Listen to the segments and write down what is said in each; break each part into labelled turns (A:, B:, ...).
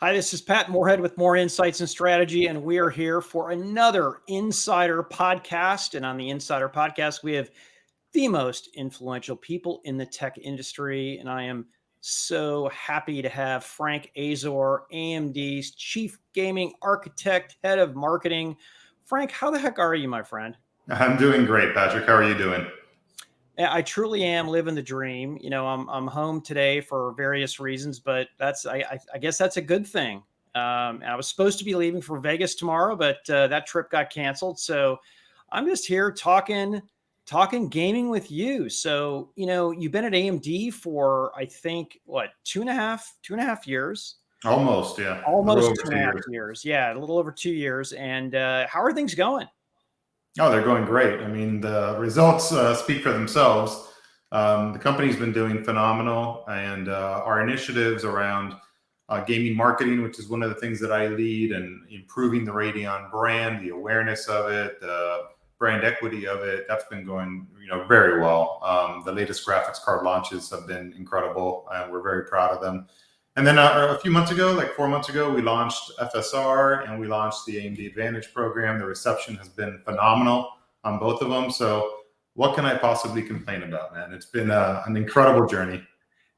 A: Hi, this is Pat Moorhead with Moor Insights Strategy, and we are here for another Insider podcast. And on the Insider podcast, we have the most influential people in the tech industry. And I am so happy to have Frank Azor, AMD's Chief Gaming Architect, Head of Marketing. Frank, how the heck are you, my friend?
B: I'm doing great, Patrick. How are you doing?
A: I truly am living the dream. You know, I'm home today for various reasons, but I guess that's a good thing. I was supposed to be leaving for Vegas tomorrow, but that trip got canceled. So I'm just here talking gaming with you. So, you know, you've been at AMD for, I think, what, two and a half years?
B: Almost, yeah. A little
A: Almost
B: over
A: 2.5
B: 2 years.
A: years. Yeah, a little over 2 years. And how are things going?
B: Oh, they're going great. I mean, the results speak for themselves. The company's been doing phenomenal, and our initiatives around gaming marketing, which is one of the things that I lead, and improving the Radeon brand, the awareness of it, the brand equity of it, that's been going, very well. The latest graphics card launches have been incredible, and we're very proud of them. And then a few months ago, like 4 months ago, we launched FSR and we launched the AMD Advantage program. The reception has been phenomenal on both of them. So what can I possibly complain about, man? It's been an incredible journey.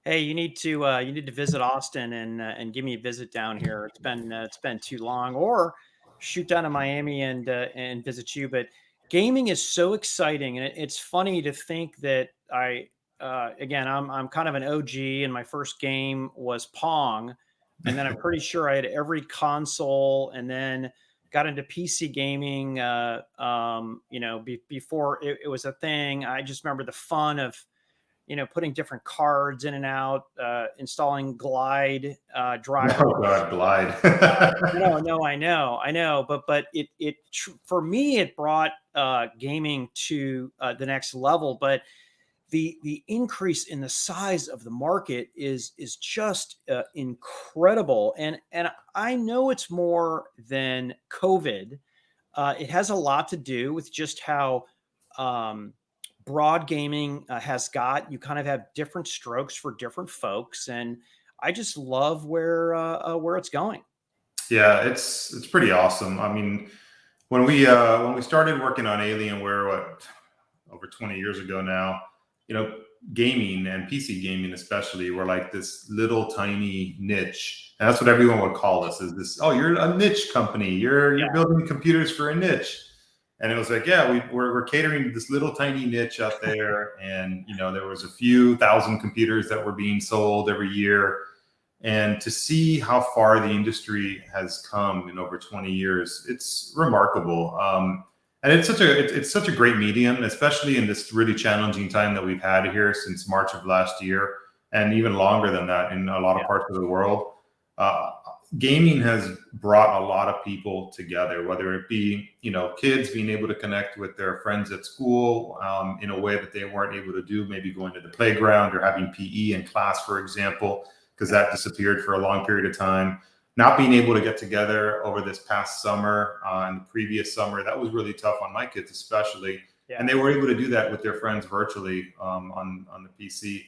A: Hey, you need to visit Austin and give me a visit down here. It's been too long, or shoot down to Miami and visit you. But gaming is so exciting, and it's funny to think that again, I'm kind of an OG, and my first game was Pong, and then I'm pretty sure I had every console, and then got into PC gaming. Before it was a thing. I just remember the fun of putting different cards in and out, installing Glide driver.
B: Oh God, Glide.
A: No, I know, but for me, it brought gaming to the next level. But the increase in the size of the market is just incredible, and I know it's more than COVID. It has a lot to do with just how broad gaming has got. You kind of have different strokes for different folks, and I just love where it's going.
B: Yeah, it's pretty awesome. I mean, when we started working on Alienware, over 20 years ago now, gaming and PC gaming especially were like this little tiny niche, and that's what everyone would call us. Is this? Oh, you're a niche company. You're building computers for a niche. And it was like, yeah, we're catering to this little tiny niche out there. And, there was a few thousand computers that were being sold every year. And to see how far the industry has come in over 20 years, it's remarkable. And it's such a great medium, especially in this really challenging time that we've had here since March of last year, and even longer than that in a lot of parts of the world. Gaming has brought a lot of people together, whether it be, kids being able to connect with their friends at school in a way that they weren't able to do, maybe going to the playground or having PE in class, for example, because that disappeared for a long period of time. Not being able to get together over this past summer and the previous summer, that was really tough on my kids, especially. Yeah. And they were able to do that with their friends virtually on the PC.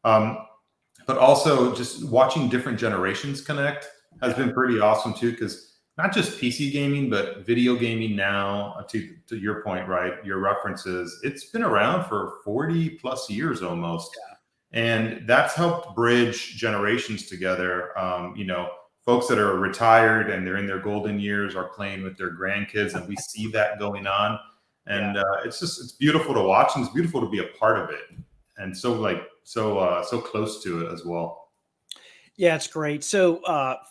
B: But also just watching different generations connect has been pretty awesome too, because not just PC gaming, but video gaming now, to your point, right? Your references, it's been around for 40 plus years almost. Yeah. And that's helped bridge generations together. Folks that are retired and they're in their golden years are playing with their grandkids, and we see that going on. And it's beautiful to watch, and it's beautiful to be a part of it. And so close to it as well.
A: Yeah, it's great. So,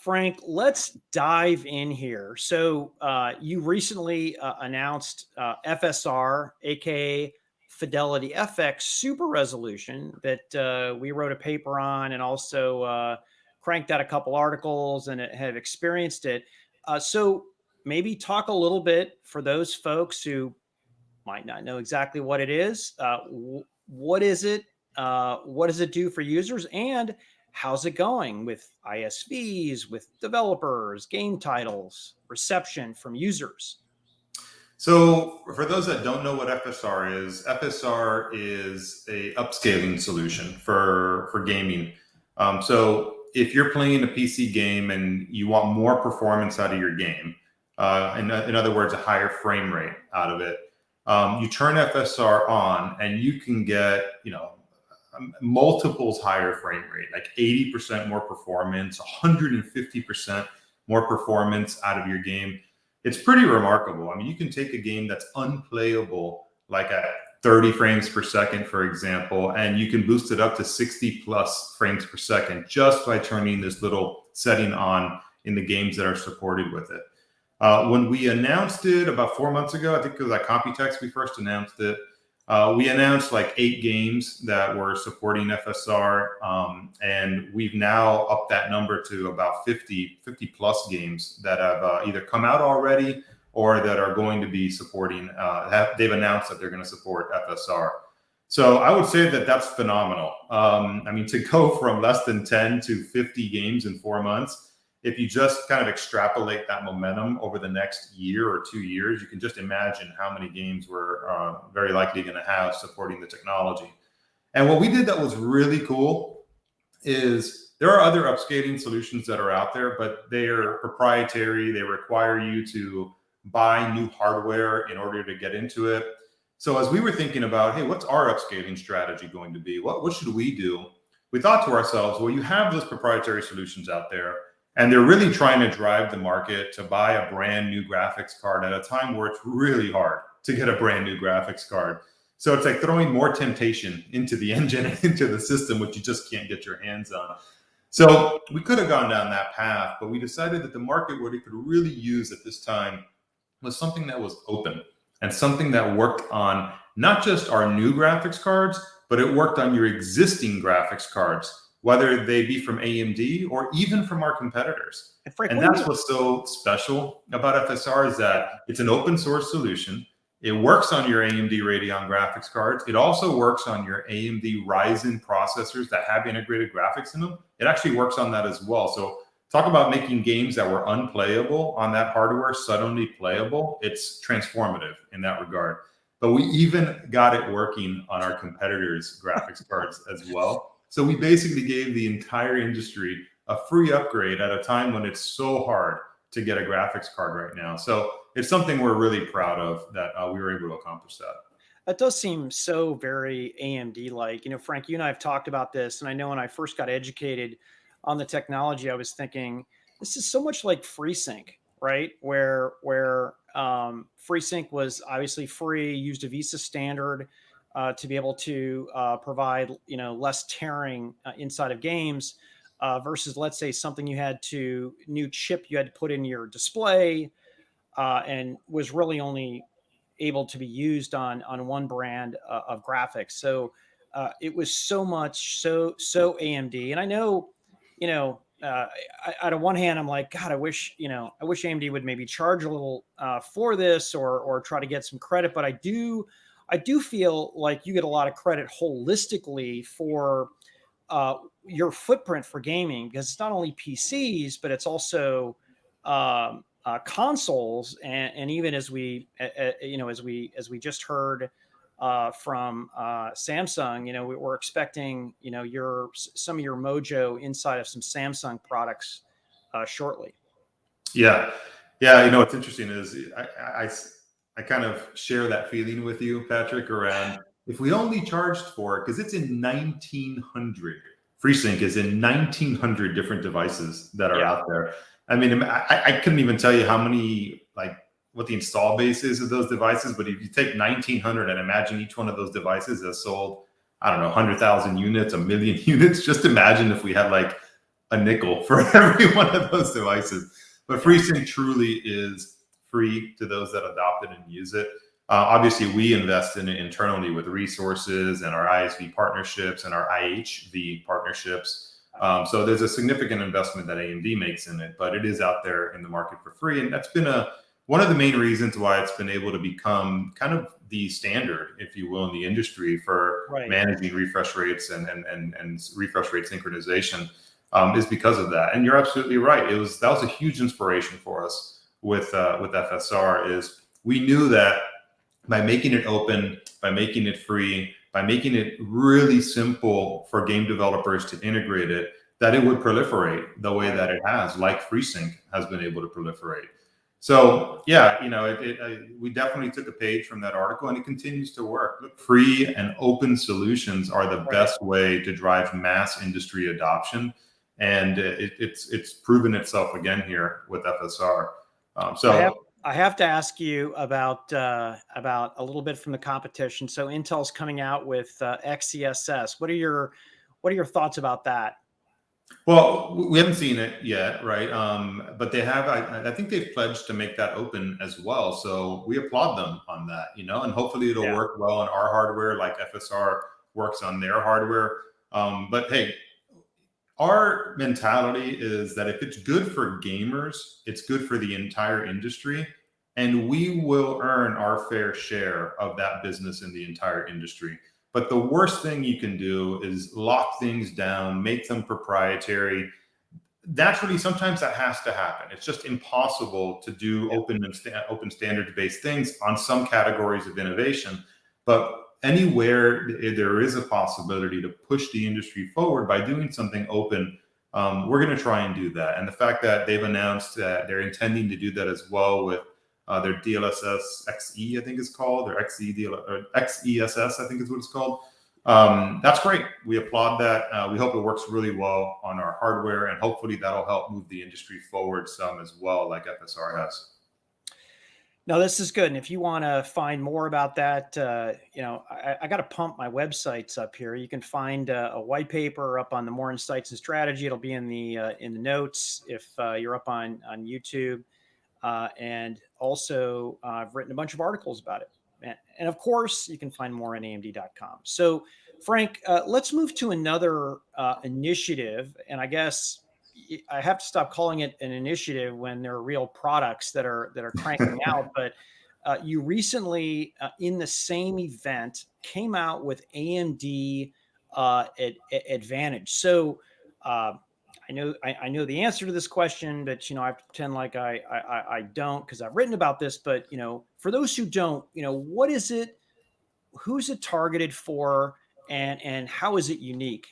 A: Frank, let's dive in here. So, you recently announced FSR, aka Fidelity FX Super Resolution, that we wrote a paper on, and also cranked out a couple articles and have experienced it. So, maybe talk a little bit for those folks who might not know exactly what it is. What is it? What does it do for users? And how's it going with ISVs, with developers, game titles, reception from users?
B: So for those that don't know what FSR is a upscaling solution for gaming. So if you're playing a PC game and you want more performance out of your game, in other words, a higher frame rate out of it, you turn FSR on and you can get, multiples higher frame rate, like 80% more performance, 150% more performance out of your game. It's pretty remarkable. I mean, you can take a game that's unplayable, like at 30 frames per second, for example, and you can boost it up to 60 plus frames per second just by turning this little setting on in the games that are supported with it. When we announced it about 4 months ago, I think it was at Computex we first announced it. We announced like 8 games that were supporting FSR, and we've now upped that number to about 50 plus games that have either come out already or that are going to be supporting, they've announced that they're going to support FSR. So I would say that that's phenomenal. I mean, to go from less than 10 to 50 games in 4 months, if you just kind of extrapolate that momentum over the next year or 2 years, you can just imagine how many games we're very likely going to have supporting the technology. And what we did that was really cool is there are other upscaling solutions that are out there, but they are proprietary. They require you to buy new hardware in order to get into it. So as we were thinking about, hey, what's our upscaling strategy going to be? What should we do? We thought to ourselves, well, you have those proprietary solutions out there, and they're really trying to drive the market to buy a brand new graphics card at a time where it's really hard to get a brand new graphics card. So it's like throwing more temptation into the engine and into the system, which you just can't get your hands on. So we could have gone down that path, but we decided that the market, what it could really use at this time, was something that was open and something that worked on not just our new graphics cards, but it worked on your existing graphics cards, whether they be from AMD or even from our competitors. And that's what's so special about FSR is that it's an open source solution. It works on your AMD Radeon graphics cards. It also works on your AMD Ryzen processors that have integrated graphics in them. It actually works on that as well. So talk about making games that were unplayable on that hardware suddenly playable. It's transformative in that regard. But we even got it working on our competitors' graphics cards as well. So we basically gave the entire industry a free upgrade at a time when it's so hard to get a graphics card right now. So it's something we're really proud of that we were able to accomplish that.
A: That does seem so very AMD-like. Frank, you and I have talked about this, and I know when I first got educated on the technology, I was thinking, this is so much like FreeSync, right? Where FreeSync was obviously free, used a Visa standard to be able to provide, less tearing inside of games versus, let's say, something new chip you had to put in your display and was really only able to be used on one brand of graphics. So it was so AMD. And I know, out of one hand, I'm like, God, I wish AMD would maybe charge a little for this or try to get some credit. But I do feel like you get a lot of credit holistically for your footprint for gaming, because it's not only PCs, but it's also consoles. And even as we just heard from Samsung, we're expecting, some of your mojo inside of some Samsung products shortly.
B: Yeah. What's interesting is I kind of share that feeling with you, Patrick, around if we only charged for it, because it's in 1900. FreeSync is in 1900 different devices that are out there. I mean, I couldn't even tell you how many, what the install base is of those devices. But if you take 1900 and imagine each one of those devices has sold, I don't know, 100,000 units, 1 million units, just imagine if we had like a nickel for every one of those devices. But FreeSync truly is free to those that adopt it and use it. Obviously, we invest in it internally with resources and our ISV partnerships and our IHV partnerships. So there's a significant investment that AMD makes in it, but it is out there in the market for free. And that's been one of the main reasons why it's been able to become kind of the standard, if you will, in the industry for managing refresh rates and refresh rate synchronization is because of that. And you're absolutely right. That was a huge inspiration for us with FSR. Is we knew that by making it open, by making it free, by making it really simple for game developers to integrate it, that it would proliferate the way that it has, like FreeSync has been able to proliferate. So yeah, we definitely took a page from that article, and it continues to work. Look, free and open solutions are the best way to drive mass industry adoption, and it's proven itself again here with FSR.
A: I have to ask you about a little bit from the competition. So Intel's coming out with XeSS. What are your thoughts about that?
B: Well, we haven't seen it yet, right? But they have. I think they've pledged to make that open as well. So we applaud them on that, and hopefully it'll work well on our hardware, like FSR works on their hardware. But hey, our mentality is that if it's good for gamers, it's good for the entire industry, and we will earn our fair share of that business in the entire industry. But the worst thing you can do is lock things down, make them proprietary. Naturally, sometimes that has to happen. It's just impossible to do open standards-based things on some categories of innovation. But anywhere there is a possibility to push the industry forward by doing something open, we're going to try and do that. And the fact that they've announced that they're intending to do that as well with their DLSS XE, I think it's called, or XeSS, I think is what it's called. That's great. We applaud that. We hope it works really well on our hardware, and hopefully that'll help move the industry forward some as well, like FSR has.
A: No, this is good. And if you want to find more about that, I got to pump my websites up here. You can find a white paper up on the Moor Insights and Strategy. It'll be in the notes if you're up on YouTube. And also, I've written a bunch of articles about it. And of course, you can find more on AMD.com. So, Frank, let's move to another initiative. And I guess I have to stop calling it an initiative when there are real products that are cranking out. But you recently, in the same event, came out with AMD Advantage. So I know the answer to this question, but I have to pretend like I don't, because I've written about this. But for those who don't, what is it? Who's it targeted for, and how is it unique?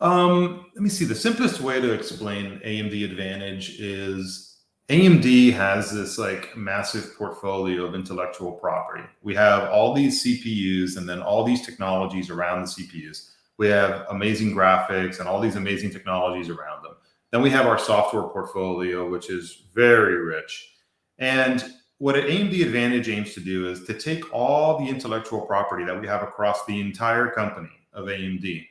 B: Let me see. The simplest way to explain AMD Advantage is AMD has this like massive portfolio of intellectual property. We have all these CPUs and then all these technologies around the CPUs. We have amazing graphics and all these amazing technologies around them. Then we have our software portfolio, which is very rich. And what AMD Advantage aims to do is to take all the intellectual property that we have across the entire company of AMD,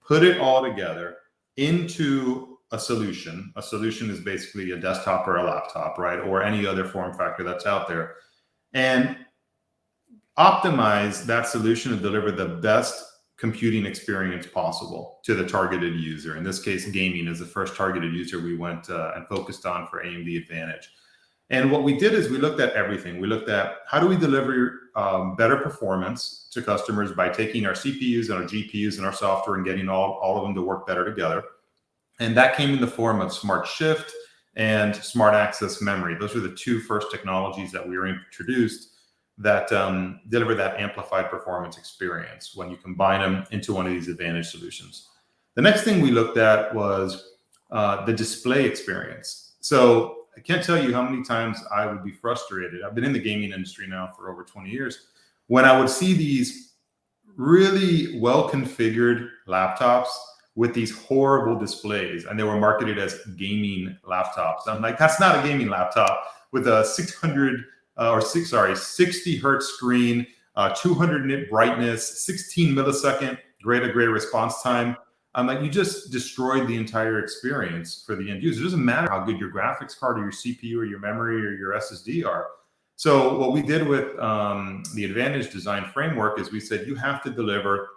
B: put it all together into a solution. A solution is basically a desktop or a laptop, right? Or any other form factor that's out there. And optimize that solution to deliver the best computing experience possible to the targeted user. In this case, gaming is the first targeted user we went and focused on for AMD Advantage. And what we did is we looked at everything. We looked at how do we deliver better performance to customers by taking our CPUs and our GPUs and our software and getting all of them to work better together. And that came in the form of Smart Shift and Smart Access Memory. Those were the two first technologies that we were introduced that deliver that amplified performance experience when you combine them into one of these Advantage solutions. The next thing we looked at was the display experience. So I can't tell you how many times I would be frustrated. I've been in the gaming industry now for over 20 years. When I would see these really well-configured laptops with these horrible displays, and they were marketed as gaming laptops. I'm like, that's not a gaming laptop with a 60 hertz screen, 200 nit brightness, 16 millisecond gray-to-gray response time. I'm like, you just destroyed the entire experience for the end user. It doesn't matter how good your graphics card or your CPU or your memory or your SSD are. So what we did with the Advantage design framework is we said, you have to deliver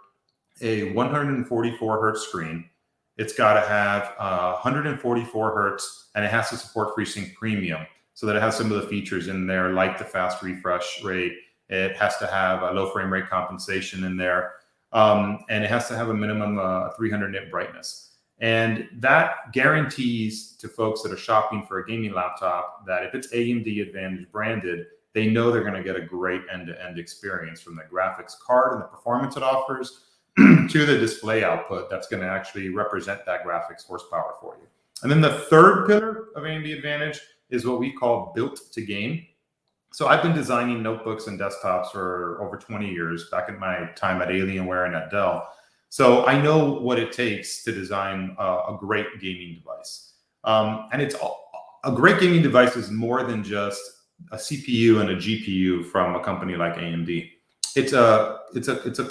B: a 144 hertz screen. It's got to have 144 hertz, and it has to support FreeSync Premium, so that it has some of the features in there, like the fast refresh rate. It has to have a low frame rate compensation in there. And it has to have a minimum 300 nit brightness. And that guarantees to folks that are shopping for a gaming laptop that if it's AMD Advantage branded, they know they're going to get a great end-to-end experience from the graphics card and the performance it offers, to the display output that's going to actually represent that graphics horsepower for you. And then the third pillar of AMD Advantage is what we call built to game. So I've been designing notebooks and desktops for over 20 years, back in my time at Alienware and at Dell. So I know what it takes to design a great gaming device. And a great gaming device is more than just a CPU and a GPU from a company like AMD. It's a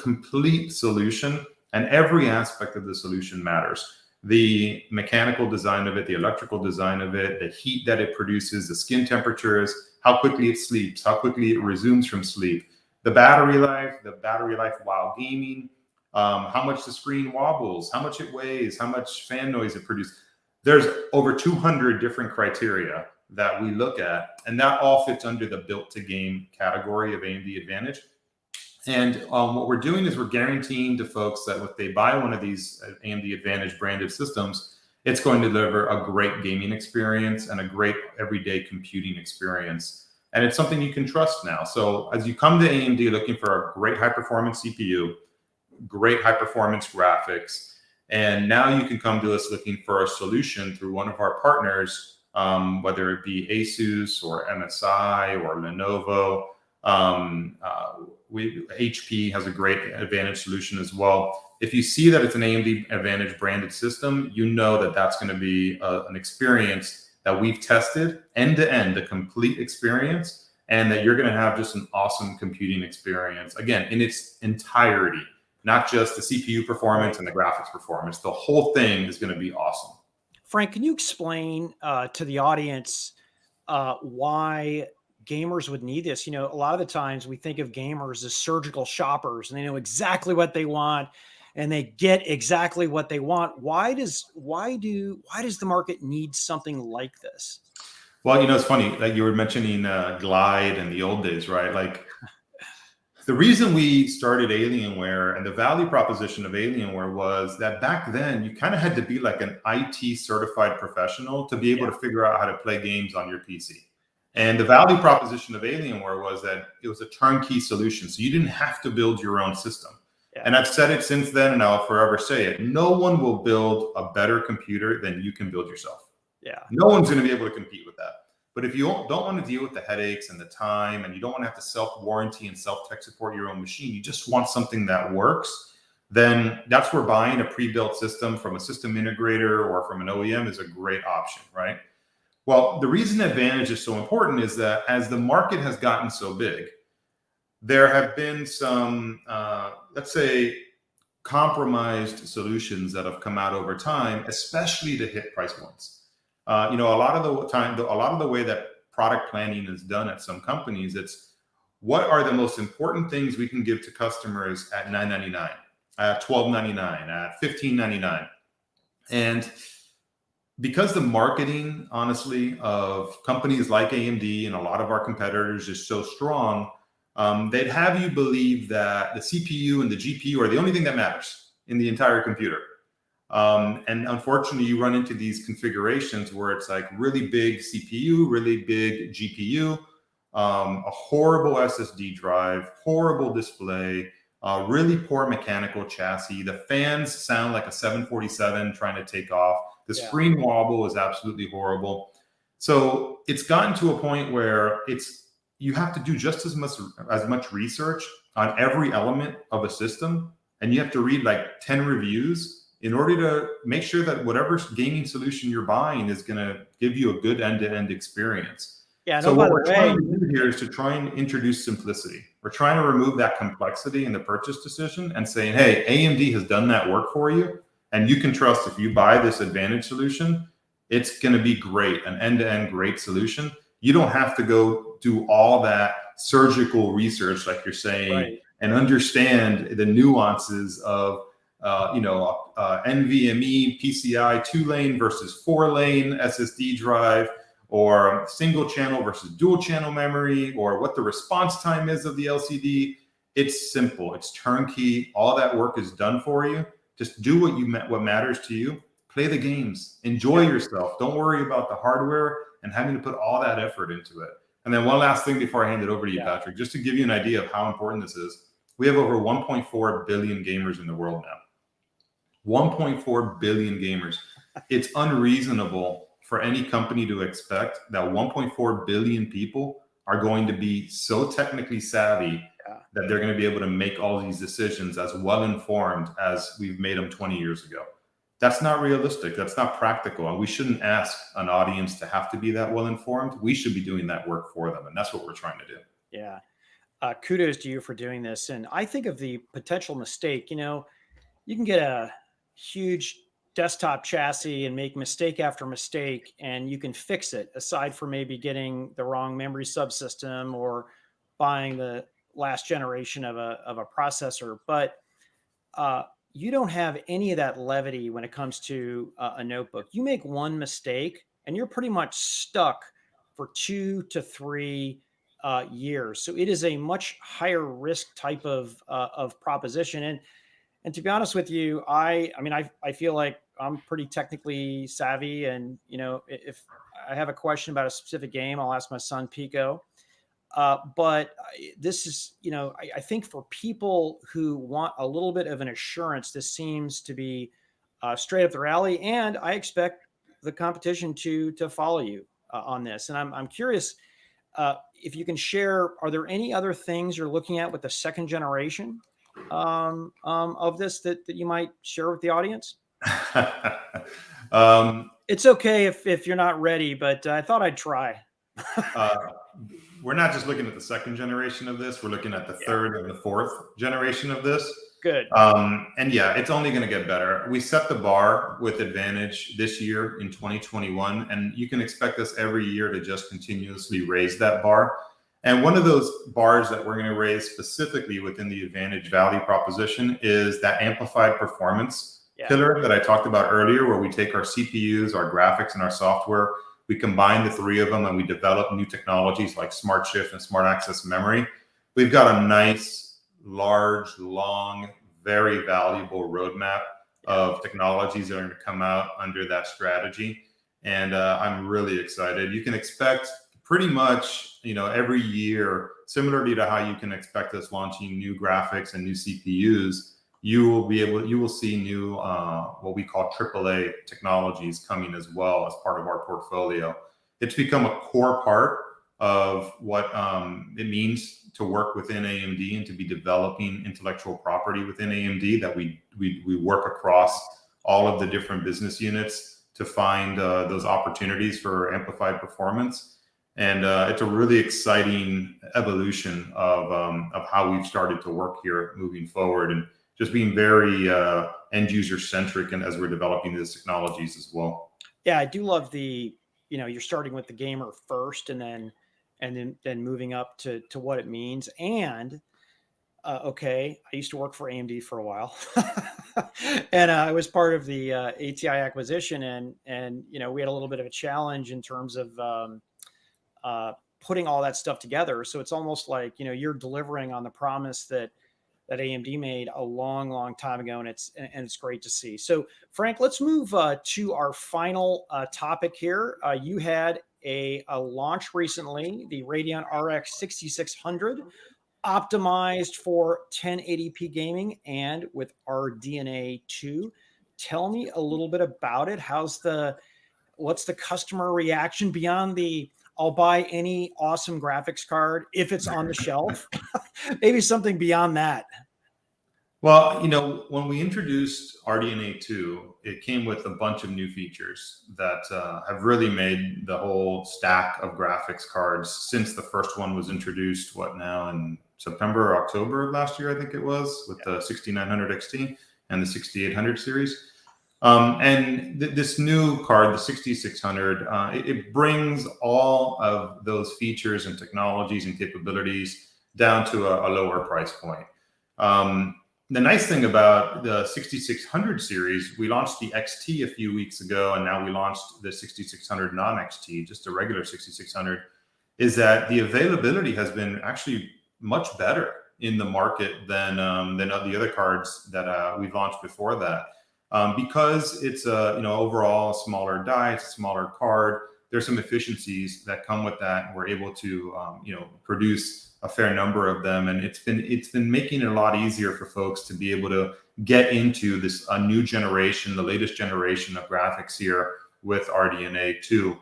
B: complete solution, and every aspect of the solution matters. The mechanical design of it, the electrical design of it, the heat that it produces, the skin temperatures, how quickly it sleeps, how quickly it resumes from sleep, the battery life while gaming, how much the screen wobbles, how much it weighs, how much fan noise it produces. There's over 200 different criteria that we look at, and that all fits under the built to game category of AMD Advantage. And what we're doing is we're guaranteeing to folks that if they buy one of these AMD Advantage branded systems, it's going to deliver a great gaming experience and a great everyday computing experience. And it's something you can trust now. So as you come to AMD looking for a great high performance CPU, great high performance graphics, and now you can come to us looking for a solution through one of our partners, whether it be Asus or MSI or Lenovo. HP has a great Advantage solution as well. If you see that it's an AMD Advantage branded system, you know that that's going to be an experience that we've tested end to end, a complete experience, and that you're going to have just an awesome computing experience, again, in its entirety, not just the CPU performance and the graphics performance. The whole thing is going to be awesome.
A: Frank, can you explain to the audience why gamers would need this? You know, a lot of the times we think of gamers as surgical shoppers, and they know exactly what they want and they get exactly what they want. Why does the market need something like this?
B: Well, you know, it's funny, like you were mentioning Glide and the old days, right? Like the reason we started Alienware and the value proposition of Alienware was that back then you kind of had to be like an IT certified professional to be able to figure out how to play games on your PC. And the value proposition of Alienware was that it was a turnkey solution. So you didn't have to build your own system. Yeah. And I've said it since then, and I'll forever say it. No one will build a better computer than you can build yourself.
A: Yeah.
B: No one's going to be able to compete with that. But if you don't want to deal with the headaches and the time, and you don't want to have to self-warranty and self-tech support your own machine, you just want something that works, then that's where buying a pre-built system from a system integrator or from an OEM is a great option, right? Well, the reason Advantage is so important is that as the market has gotten so big, there have been some, let's say, compromised solutions that have come out over time, especially to hit price points. You know, a lot of the way that product planning is done at some companies, it's what are the most important things we can give to customers at $9.99, at $12.99, at $15.99, and because the marketing, honestly, of companies like AMD and a lot of our competitors is so strong, they'd have you believe that the CPU and the GPU are the only thing that matters in the entire computer. And unfortunately, you run into these configurations where it's like really big CPU, really big GPU, a horrible SSD drive, horrible display, really poor mechanical chassis. The fans sound like a 747 trying to take off. The screen wobble is absolutely horrible. So it's gotten to a point where you have to do just as much research on every element of a system, and you have to read like 10 reviews in order to make sure that whatever gaming solution you're buying is going to give you a good end-to-end experience.
A: Yeah.
B: So what we're trying to do here is to try and introduce simplicity. We're trying to remove that complexity in the purchase decision and saying, hey, AMD has done that work for you. And you can trust if you buy this Advantage solution, it's going to be great, an end-to-end great solution. You don't have to go do all that surgical research, like you're saying, and understand the nuances of, NVMe, PCI 2-lane versus 4-lane SSD drive, or single channel versus dual channel memory, or what the response time is of the LCD. It's simple. It's turnkey. All that work is done for you. Just do what matters to you. Play the games. Enjoy yourself. Don't worry about the hardware and having to put all that effort into it. And then one last thing before I hand it over to you, Patrick, just to give you an idea of how important this is. We have over 1.4 billion gamers in the world now. 1.4 billion gamers. It's unreasonable for any company to expect that 1.4 billion people are going to be so technically savvy that they're going to be able to make all these decisions as well informed as we've made them 20 years ago. That's not realistic. That's not practical. And we shouldn't ask an audience to have to be that well informed. We should be doing that work for them. And that's what we're trying to do.
A: Yeah. Kudos to you for doing this. And I think of the potential mistake, you know, you can get a huge desktop chassis and make mistake after mistake, and you can fix it, aside from maybe getting the wrong memory subsystem or buying the last generation of a processor. But you don't have any of that levity when it comes to a notebook. You make one mistake and you're pretty much stuck for 2 to 3 years. So it is a much higher risk type of proposition. And to be honest with you, I mean, I feel like I'm pretty technically savvy, and you know, if I have a question about a specific game, I'll ask my son Pico. But this is, you know, I think for people who want a little bit of an assurance, this seems to be straight up their alley. And I expect the competition to follow you on this. And I'm curious if you can share, are there any other things you're looking at with the second generation of this that you might share with the audience? It's okay if you're not ready, but I thought I'd try.
B: We're not just looking at the second generation of this. We're looking at the third and the fourth generation of this.
A: Good.
B: And yeah, it's only going to get better. We set the bar with Advantage this year in 2021, and you can expect us every year to just continuously raise that bar. And one of those bars that we're going to raise specifically within the Advantage value proposition is that amplified performance pillar that I talked about earlier, where we take our CPUs, our graphics, and our software. We combine the three of them and we develop new technologies like Smart Shift and Smart Access Memory. We've got a nice, large, long, very valuable roadmap of technologies that are going to come out under that strategy. And I'm really excited. You can expect pretty much, you know, every year, similarly to how you can expect us launching new graphics and new CPUs, you will see new what we call AAA technologies coming as well as part of our portfolio. It's become a core part of what it means to work within AMD and to be developing intellectual property within AMD, that we work across all of the different business units to find those opportunities for amplified performance. And it's a really exciting evolution of how we've started to work here moving forward, and just being very end user centric, and as we're developing these technologies as well.
A: Yeah, I do love the, you know, you're starting with the gamer first, and then moving up to what it means. And okay, I used to work for AMD for a while, and I was part of the ATI acquisition, and you know, we had a little bit of a challenge in terms of putting all that stuff together. So it's almost like, you know, you're delivering on the promise that AMD made a long time ago, and it's great to see. So Frank, let's move to our final topic here. You had a launch recently, the Radeon RX 6600, optimized for 1080p gaming and with RDNA 2. Tell me a little bit about it. What's the customer reaction beyond the I'll buy any awesome graphics card if it's on the shelf? Maybe something beyond that.
B: Well, you know, when we introduced RDNA 2, it came with a bunch of new features that have really made the whole stack of graphics cards since the first one was introduced, in September or October of last year, I think it was, with the 6900 XT and the 6800 series. This new card, the 6600, it brings all of those features and technologies and capabilities down to a lower price point. The nice thing about the 6600 series, we launched the XT a few weeks ago, and now we launched the 6600 non-XT, just a regular 6600, is that the availability has been actually much better in the market than the other cards that we've launched before that. Because it's overall a smaller die, it's a smaller card. there's some efficiencies that come with that, and we're able to produce a fair number of them, and it's been making it a lot easier for folks to be able to get into this new generation, the latest generation of graphics here with RDNA 2.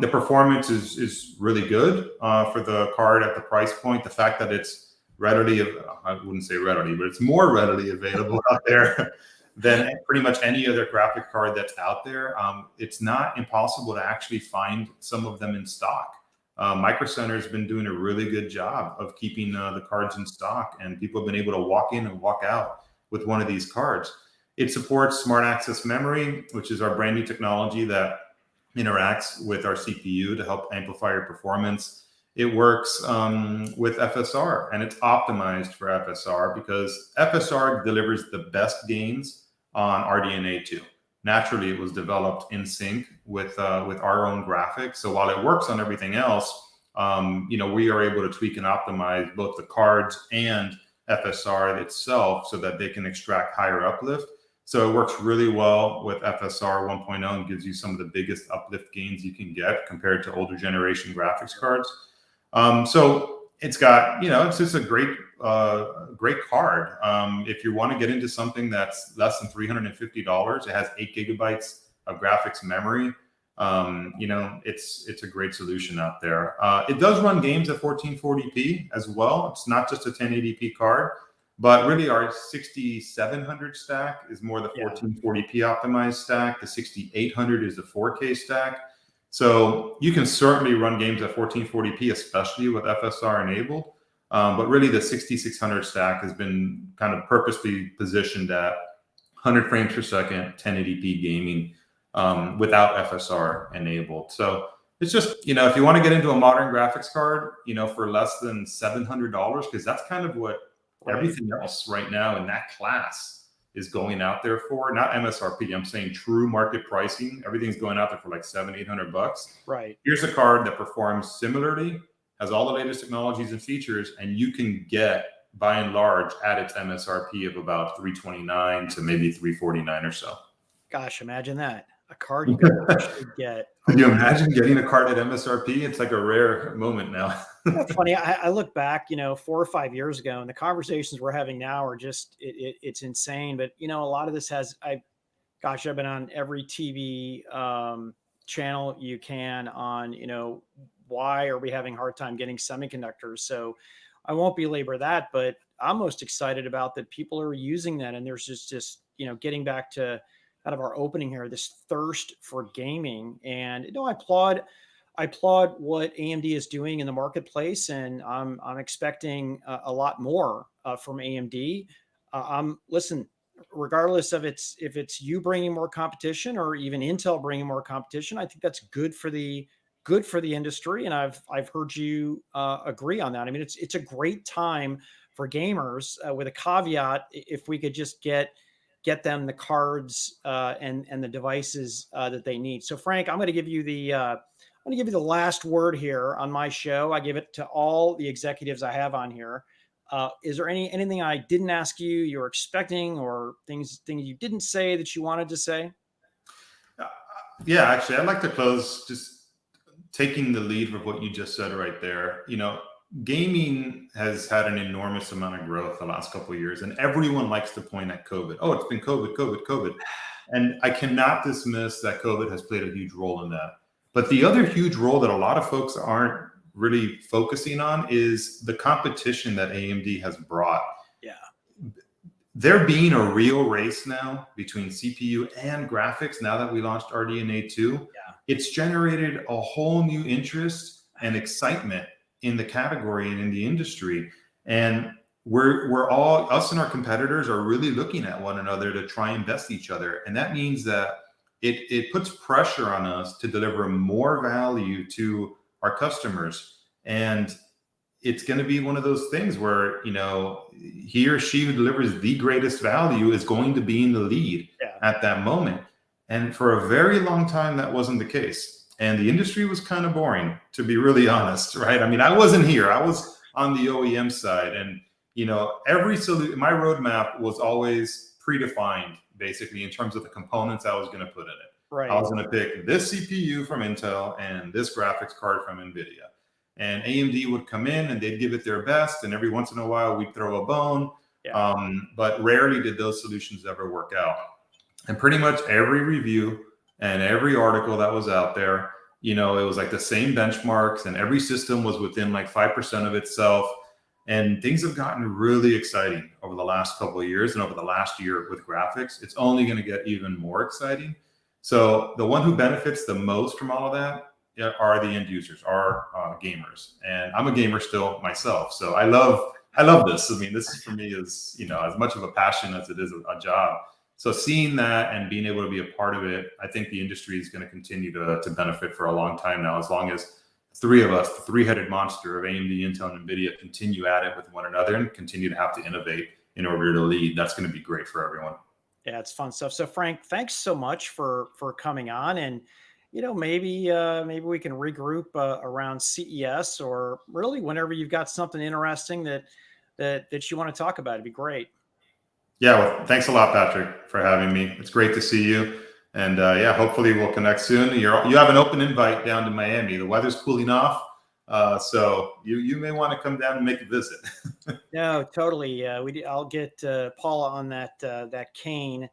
B: The performance is really good for the card at the price point. The fact that it's readily, I wouldn't say readily, but it's more readily available out there than pretty much any other graphic card that's out there. It's not impossible to actually find some of them in stock. Micro Center has been doing a really good job of keeping the cards in stock, and people have been able to walk in and walk out with one of these cards. It supports Smart Access Memory, which is our brand new technology that interacts with our CPU to help amplify your performance. It works with FSR, and it's optimized for FSR because FSR delivers the best gains on RDNA 2. Naturally, it was developed in sync with our own graphics. So while it works on everything else, we are able to tweak and optimize both the cards and FSR itself so that they can extract higher uplift. So it works really well with FSR 1.0 and gives you some of the biggest uplift gains you can get compared to older generation graphics cards. So it's got, it's just a great card. If you want to get into something that's less than $350, it has 8 gigabytes of graphics memory. It's a great solution out there. It does run games at 1440p as well. It's not just a 1080p card, but really our 6700 stack is more the 1440p optimized stack. The 6800 is the 4K stack. So you can certainly run games at 1440p, especially with FSR enabled. But really the 6600 stack has been kind of purposely positioned at 100 frames per second, 1080p gaming without FSR enabled. So it's just, if you want to get into a modern graphics card, for less than $700, because that's kind of what everything else right now in that class is going out there for, not MSRP. I'm saying true market pricing. Everything's going out there for like $700-800.
A: Right.
B: Here's a card that performs similarly, has all the latest technologies and features, and you can get by and large at its MSRP of about $329 to maybe $349 or so.
A: Gosh, imagine that. A card you could actually get.
B: Could you imagine getting a card at MSRP? It's like a rare moment now.
A: That's funny. I look back, 4 or 5 years ago, and the conversations we're having now are just, it's insane. But, a lot of this I've been on every TV channel you can on, why are we having a hard time getting semiconductors? So I won't belabor that, but I'm most excited about that people are using that. And there's just getting back to kind of our opening here, this thirst for gaming. And I applaud what AMD is doing in the marketplace, and I'm expecting a lot more from AMD. Listen, regardless of if it's you bringing more competition or even Intel bringing more competition, I think that's good for the industry, and I've heard you agree on that. I mean, it's a great time for gamers, with a caveat: if we could just get them the cards and the devices that they need. So, Frank, I'm going to give you the last word here on my show. I give it to all the executives I have on here. Is there anything I didn't ask you, you're expecting, or things you didn't say that you wanted to say?
B: Yeah, actually, I'd like to close just taking the lead of what you just said right there. Gaming has had an enormous amount of growth the last couple of years, and everyone likes to point at COVID. Oh, it's been COVID. And I cannot dismiss that COVID has played a huge role in that. But the other huge role that a lot of folks aren't really focusing on is the competition that AMD has brought.
A: Yeah.
B: There being a real race now between CPU and graphics now that we launched RDNA 2, it's generated a whole new interest and excitement in the category and in the industry. And we're all, us and our competitors are really looking at one another to try and best each other. And that means that it puts pressure on us to deliver more value to our customers. And it's going to be one of those things where, he or she who delivers the greatest value is going to be in the lead at that moment. And for a very long time, that wasn't the case. And the industry was kind of boring, to be really honest, right? I mean, I wasn't here. I was on the OEM side, and every solution, my roadmap was always predefined, basically, in terms of the components I was going to put in it. I
A: Right.
B: was going to pick this CPU from Intel and this graphics card from NVIDIA. And AMD would come in and they'd give it their best. And every once in a while, we'd throw a bone.
A: Yeah.
B: But rarely did those solutions ever work out. And pretty much every review and every article that was out there, it was like the same benchmarks, and every system was within like 5% of itself. And things have gotten really exciting over the last couple of years, and over the last year with graphics, it's only going to get even more exciting. So the one who benefits the most from all of that are the end users, are gamers. And I'm a gamer still myself. So I love this. I mean, this for me is, as much of a passion as it is a job. So seeing that and being able to be a part of it, I think the industry is going to continue to benefit for a long time now, as long as three of us, the three-headed monster of AMD, Intel, and NVIDIA, continue at it with one another and continue to have to innovate in order to lead. That's going to be great for everyone.
A: Yeah, it's fun stuff. So Frank, thanks so much for coming on, and maybe we can regroup around CES, or really whenever you've got something interesting that you want to talk about. It'd be great.
B: Yeah, well, thanks a lot, Patrick, for having me. It's great to see you. And yeah, hopefully we'll connect soon. You have an open invite down to Miami. The weather's cooling off. So you may want to come down and make a visit.
A: No, totally. I'll get Paula on that cane,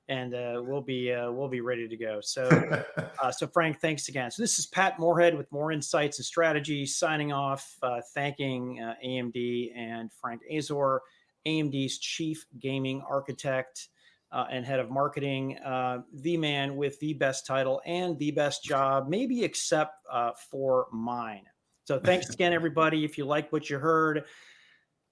A: and we'll be ready to go. So so Frank, thanks again. So this is Pat Moorhead with Moor Insights and Strategy signing off, thanking AMD and Frank Azor, AMD's chief gaming architect and head of marketing, the man with the best title and the best job, maybe except for mine. So thanks again, everybody. If you like what you heard,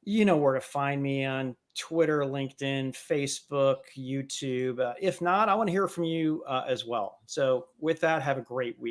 A: you know where to find me on Twitter, LinkedIn, Facebook, YouTube. If not, I want to hear from you as well. So with that, have a great week.